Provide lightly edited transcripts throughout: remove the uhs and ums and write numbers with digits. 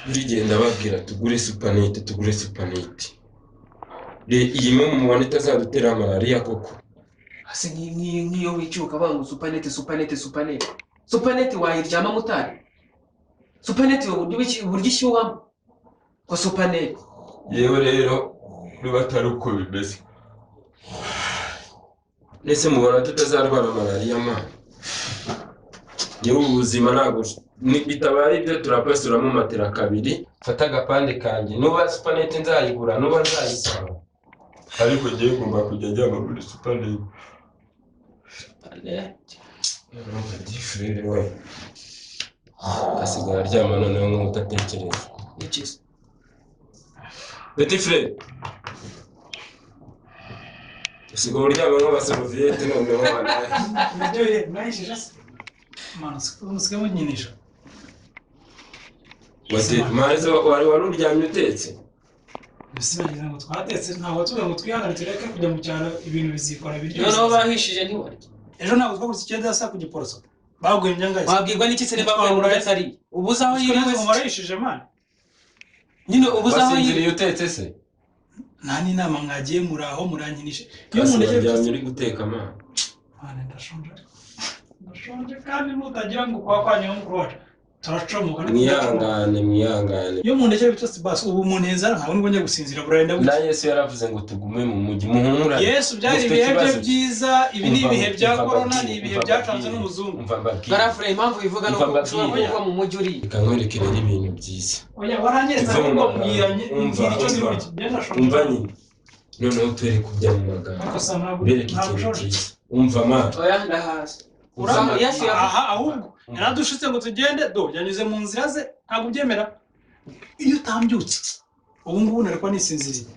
buri gihe ndababwira tugure supanete iyi mwe mubona itazadutera malariya koko. Ase nk'iyo wicyuka banga supanete wayiryama mutari supanete uburyo ishyuhamo ko supanete yewe rero niba atari uko bimeze nese mubona tutazarwara malariya ma yewe ubuzima ntabwo bitabaye ibyo turapasuramo matera kabiri fata agapande kanjye nuba supanete nzayigura nuba nzayisaba ariko ngiye ngomba kujya njyama muri supanete Petit frère we asigara aryama noneho nk'utatekereza n'ikiza Petit frère usigara uryama nk'abasoviete noneho banaye nabyo nayishije se mana usigamo nyinisha wate maze wari uryamye utetse bisibagira ngo twatetse ntaho tuvuga ngo twihangane tureke kujya mu cyaro ibintu bizikora biryo noneho bahishije ntiwarya ejo ntabwo twaguze icyenda saa ku giporoso baguye njyangaye wabwirwa n'iki se niba muri atari ubuzaho yiriwe mu marayishije man nyine ubuzaho yiriwe utetse se nta n'inama mwagiye muraho muranyinishe iyo umuntu aryamye uri guteka man ndashonje kandi nutagira ngo kwakwanya nk'uruwaje turacomoka mwihangane iyo umuntu agiye bitose basi ubu umuntu hezara ntabwo nibwo njya gusinzira burenda na Yesu yaravuze ngo tugume mu mujyi muhumura Yesu byari ibihe bye byiza ibi ni ibihe bya corona ni ibihe byacanze n'umuzungu garafure impamvu bivuga no ushobora kuva mu mujyi uri ikanywereke rero ibintu byiza oya waranyereza ngo mbwiranye ngira icyo ndibiki umva nyine noneho turi kujya mu magambo bereka ikintu cyiza umva ma oya ndahazi aha ahubwo yaradushitse ngo tugende yanyuze mu nzira ze ntabwo byemera iyo utambyutse ubu ngubu nariko nisinziriye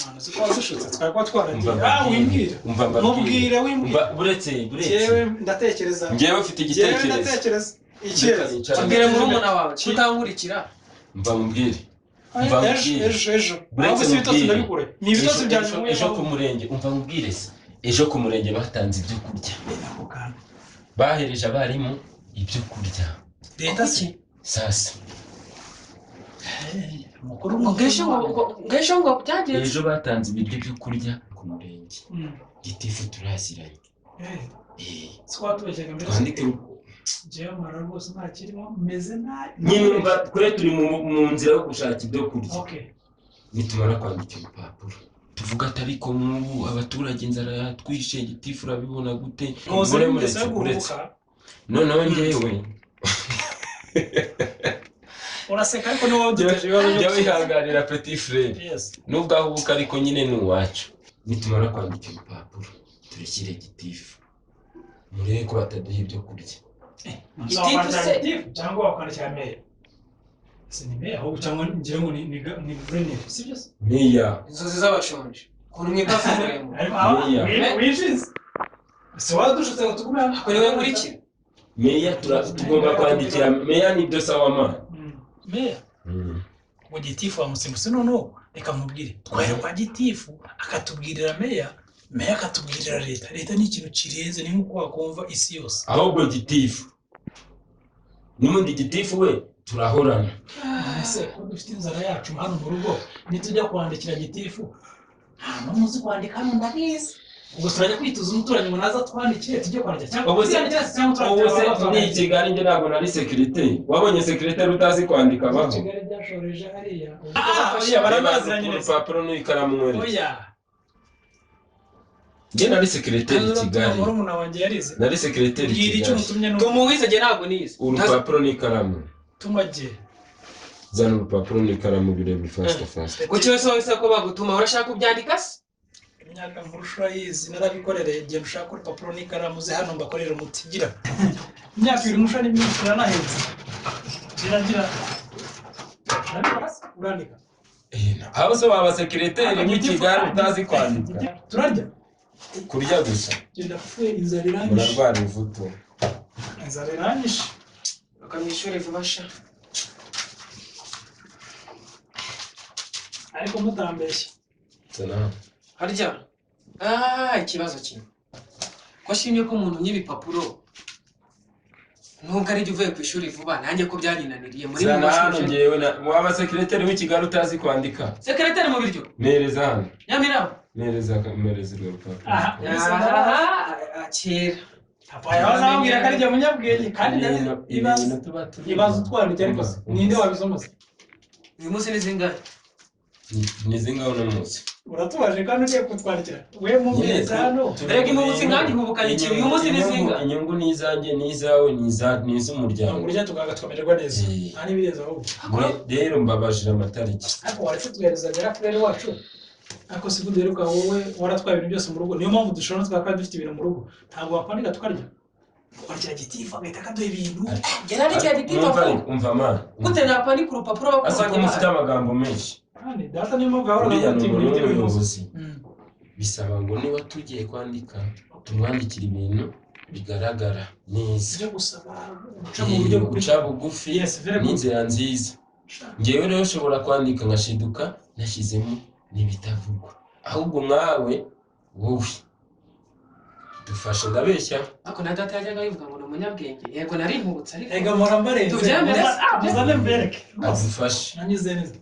mwana ziko wadushitse twakwa twaragiye wimbwira mubwire wimbwira buretse yewe ndatekereza ngewe ufite igitekerezo ndatekereza ikibazo mbwire muri umuntu wawe kutankurikira mva mubwire ejo buretse ibitotsi ndabikure ni ibitotsi byanyu ejo ku murenge umva mubwire se ejo ku murenge batanze ibyo kurya bahereje abarimu ibyo kurya leta ki sasa ngesho ngo byagenze ejo batanze ibiryo byo kurya ku murenge gitifu turaziranye twatubeshyaga mbere twandike jewe mara rwose nta kirimo meze nabi nyine umva kure turi mu nzira yo gushaka ibyo kurya nitumara kwandika urupapuro tuvuga atari ko nk'ubu abaturage inzara yatwishe gitifu urabibona gute noneho ngewe uraseka ariko niwe waduteje ibibazo byo wihanganira Petit frère nubwo ahubuka ariko nyine ni uwacu nitumara kwandika urupapuro tureshyire gitifu murebe ko bataduha ibyo kurya gitifu cyangwa wakwandikira meya sinime aho cyangwa ngira ngo ni brene sibyo se meya inzozi z'abashonje kuntu mwitafu meya wishize se wadushutse ngo tugume ko niwe muri ki meya tugomba kwandikira meya ni byo sawa man meya ngo gitifu amusimbuse noneho reka mubwire twahera kwa gitifu akatubwirira meya akatubwirira leta ni ikintu kirenze ni nkuko wakumva isi yose ahubwo gitifu n'ubundi gitifu we turahorana ese ko dufite inzara yacu hano mu rugo nitujya kwandikira gitifu nta muzi kwandika hano ndabizi ubwo turajya kwituza umuturanyi ngo naza twandikire tujye kwandika cyangwa ubu ni Kigali njye ntabwo nari secretary wabonye secretary utazi kwandika baho Kigali byashoreje hariya baramaziranye urupapuro n'ikaramu mwere oya njye nari secretary Kigali murumuna wanjye yarize nari secretary Kigali tumuwize je ntabwo nize urupapuro n'ikaramu tumajye zana urupapuro n'ikaramu birebe fast ku kibazo wese ko bagutuma urashaka kubyandika se imyaka nkurusha yizi narabikorereye igihe ushaka urupapuro n'ikaramu ze hano mbakorera umutigira imyaka iri musha n'imyinshi nahenze gira urandika abo se baba secretary mu Kigali utazi kwandika turarya kurya gusa genda kufe inzara iranyishe murarwara ivuto inzara iranyishe bakamwishure vuba sha ariko mutambeshye tena harya ikibazo kimwe ko ashimye ko umuntu nyibipapuro nubwo ari uvuye ku ishuri vuba nanjye ko byanyinaniriye muri mu mashuri ngewe waba secretary w'ikigali utazi kwandika secretary mu biryo mereza hano Nyamirabo mereza urupapuro kera papa yazambwira ko ari jya munyabwenge kandi ibazo twandike ariko ninde wabisomoze uyu munsi nizingahe nizingaho no munsi uratubaje kandi ugiye kutwandikira we mu mbere hano rega imubutsi kandi nkubukanye ikintu uyu munsi nizingahe inyungu nizanjye nizawe niz'umuryango burya tugagatwamererwa neza ari bireza ahubwo rero mbabajira amatariki ariko waretse tugereza gera kurere wacu ariko sigudu rero wowe waratwaye ibintu byose mu rugo niyo mpamvu dushobora twakora dufite ibintu mu rugo ntabwo wakwandika tukarya kwandikira gitifu agahita akaduha ibintu yarandikira gitifu umva man gute nakwandika urupapuro asanga mufite amagambo menshi kandi data niyo mpamvu ahora n'umuyobozi bisaba ngo niba tugiye kwandika tumwandikira ibintu bigaragara neza byo gusaba guca bugufi n'inzira nziza ngewe rero ushobora kwandika nkashiduka nashyizemo n'ibitavugwa ahubwo mwawe wowe dufashe ndabeshya ako na data yajyaga yivuga ngo n'umunyabwenge yego nari nkubutse ariko ega morambarenze tubyemere uzane mbereke adufashe nanyuze neza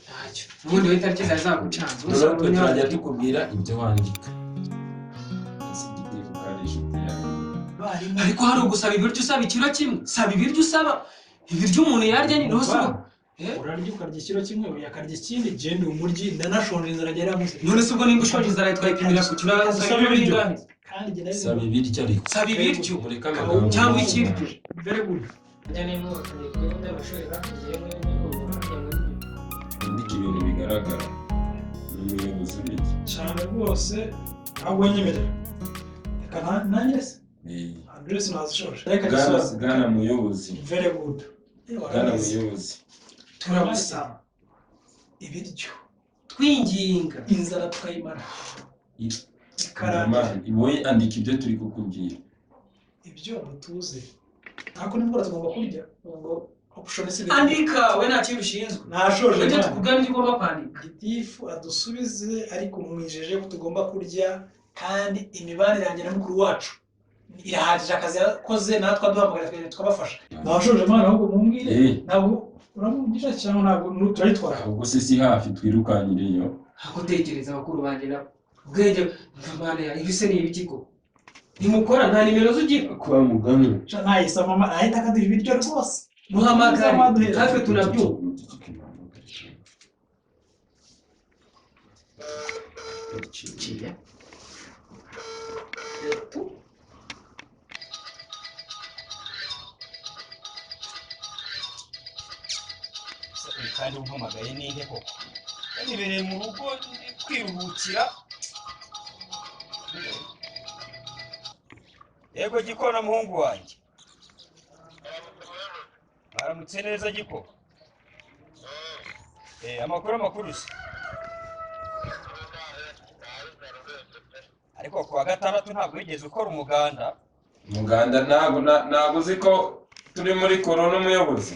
ntacyo ubundi w'itariki zari zagucanze noneho twe turajya tukubwira ibyo wandika ariko hari ugusaba ibiryo usaba ikiro kimwe saba ibiryo usaba ibiryo umuntu yarya ni ntusuba urarya ukarya ikiro kimwe uyakarya ikindi genda umuryi ndanashonje inzara agera muze none se ubwo nimba ushonje inzara twayipimira ku kiro usaba ibiryo kandi genda saba ibiryo ariko saba ibiryo mureka amagambo cyangwa ikiryo very good andika ibintu bigaragara n'umuyobozi w'iki cyane rwose ahubwo nyemerera reka nanjye se adresse nazishoje gana muyobozi very good gana muyobozi turabasaba ibiryo twinginga inzara tukayimara wowe andika ibyo turi kukubwira ibyo mutuze ntabwo nimba tugomba kurya ngo option isi andika we nta kintu ushinzwe nashoje ujye tukubwira ibyo ugomba kwandika gitifu adusubize ariko mwijeje ko tugomba kurya kandi imibanire yanjye na mukuru wacu irahagije akazi yakoze natwe aduhamagara tukabafasha nashoje mana ahubwo mumbwire ntabwo uramugisha cyangwa ntabwo turayitwara ubwo se si hafi twirukanyireyo gutekereza abakuru banjye nabo ubwenge mvamana ya ibise ni ibikiko nimukora nta nimero z'ugira kwa mugani nahise mama ahita akaduha ibiryo rwose muhamagare natwe tunabyumva kandi umpamagaye n'inde koko nibereye mu rugo kwiruhukira yego gikona muhungu wanjye mwaramutse neza giko amakuru se ariko kuwa gatandatu ntabwo wigeze ukora umuganda ntabwo uzi ko turi muri korona umuyobozi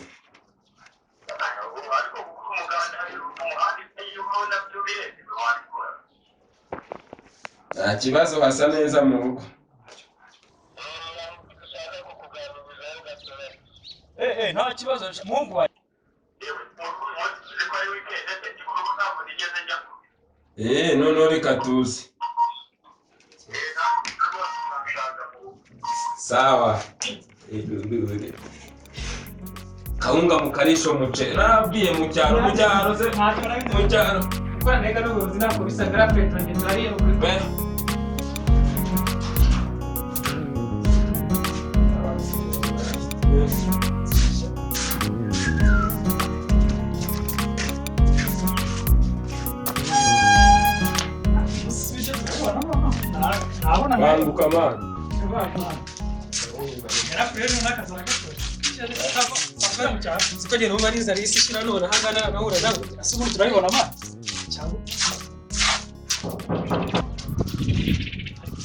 nta kibazo hasa neza mu rugo nta kibazo muhungu wanjye noneho reka tuzi sawa kawunga mu karisho muceri narabwiye mu cyaro se mu cyaro gukora ntega n'ubuyobozi ntabwo bisa garafete ngendo hariya banguka man siko genda umva n'inzara isi ishira none ahangana agahura nawe ase ubundi turabibona amazi cyangwa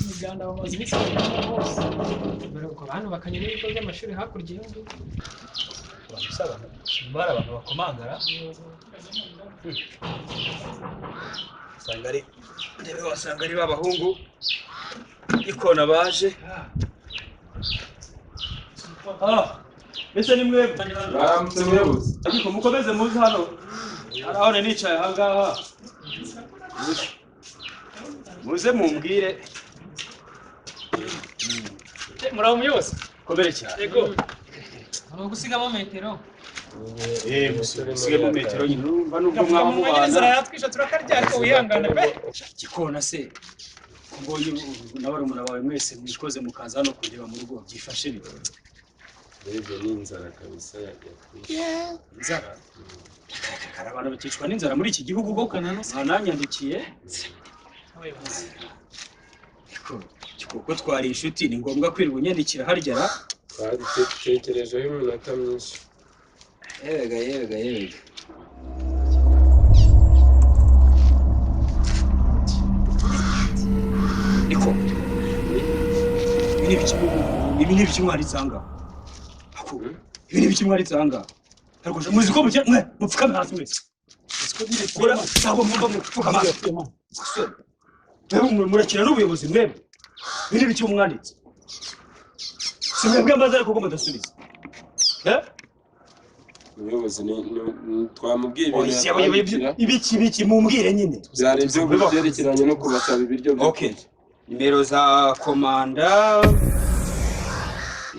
imiganda bamaze iminsi hose dore ko abantu bakanyura ibigo by'amashuri hakurya y'undi bari abantu bakomangara wasanga ari babahungu ikona baje Ese ni mwebwe baramutse muyobozi ariko mukomeze muze hano arahone nicaye aha ngaha muze mumbwire muraho muyobozi komere cyane yego gusigamo metero musigemo metero nyine urumva nubwo mwaba inzara mubana yatwisha turakarya ariko wihangane pe gikona se ngoye n'abarumuna bawe mwese mwikoze mukaza hano kureba mu rugo byifashe bite Rege ni inzara kabisa yakwishe. inzara hari abantu bakicwa n'inzara muri iki gihugu koko nanyandikiye kuko twari inshuti ni ngombwa kwirirwa unyandikira harya ra Twabitekerejeho iminota myinshi. yega niko ibi ni ibiki mwarizanga ibi ni ibiki mwarizanga ariko muzi ko mupfukame hasi mwese kora sabo mwumva mupfukama wewe murakira n'ubuyobozi mwebwe ibi ni ibiki mwanditse si mwebwe amaze ariko mudasubiza Umuyobozi twamubwiye ibiki mumbwire nyine byari ibyo byerekeranye no kubasaba ibiryo byo kurya. Nimero za komanda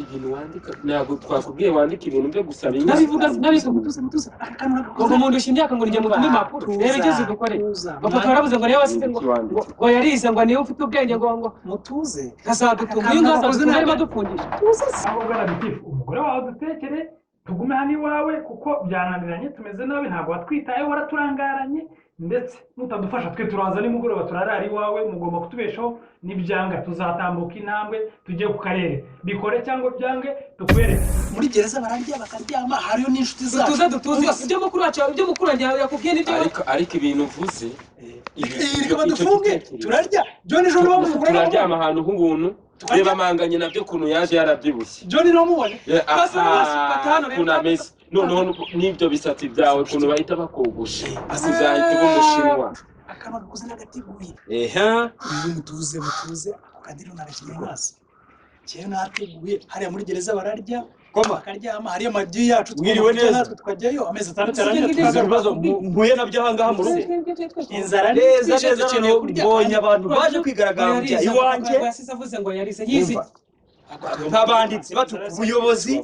Ibintu wandika ntabwo twakubwiye wandika ibintu byo gusaba inyuma. nabivuga mutuze ngo umuntu imyaka ngo njye mutume impapuro rero igeze dukore bapapa baravuze ngo niyo wasize ngo yarize ngo niyo ufite ubwenge ngo mutuze kazadutunga iyo ngazadutunga ari badufungisha aho ugana bitifu umugore wawe dutekere tugume hano iwawe kuko byananiranye tumeze nabi ntabwo watwitayeho waraturangaranye ndetse nutadufasha twe turaza nimugoroba turarara iwawe mugomba kutubeshaho n'ibyanga tuzatambuka intambwe tujye ku karere bikore cyangwa byange tukwereke muri gereza bararya bakaryama hariyo n'inshuti zacu dutuze ibyo mukuru wacu ibyo mukuru wanjye yakubwiye n'ibyo ariko ibintu uvuze reka badufunge turarya John ejo bamufungura turaryama ahantu h'ubuntu reba amanganye nabyo kuntu yaje yarabyibushye John namubone kunameze noneho n'ibyo bisatsi byawe kuntu bahita bakogosha azahita umushinwa akanwa gakoze n'agateguye eha mutuze ako kadiro narakiye hasi cyewe nateguye hariya muri gereza bararya bakaryama hariyo madiyo yacu mwiriwe neza tukajyayo amezi 6 tukaza ibibazo mpuye nabyo aha ngaha mu rugo inzara neza dukeneye mbonye abantu baje kwigaragambya iwanjye yasize avuze ngo yarize yizi nk'abanditsi batuka ubuyobozi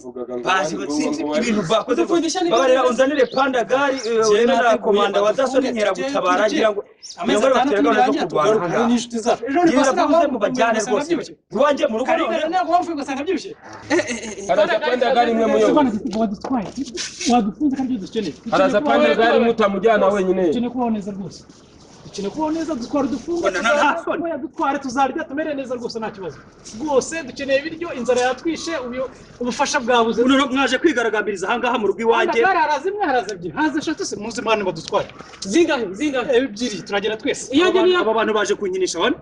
bazi batsinze ibintu bakoze babarera unzanire pandagari wemera komanda wa daso n'inkeragutabara agira ngo amezi 6 zo kurwana hariyo n'inshuti zacu ejo ntibavuze mu bajyane rwose iwanjye mu rugo karigara ntabwo wamvuye ugasanga byibushye haraza pandagari imwe muyobozi wadufunze kandi dukeneye haraza pandagari mutamujyana wenyine dukeneye kubaho neza rwose dukeneye kubaho neza dutwara udufunga dutware tuzarya tumere neza rwose nta kibazo rwose dukeneye ibiryo inzara yatwishe ubufasha bwabuze mwaje kwigaragambiriza aha ngaha mu rugo iwanjye haraza imwe haraza ebyiri haza eshatu se muzi mwana badutware zingahe ebyiri turagera twese iyo njye niyo aba bantu baje kunkinisha wane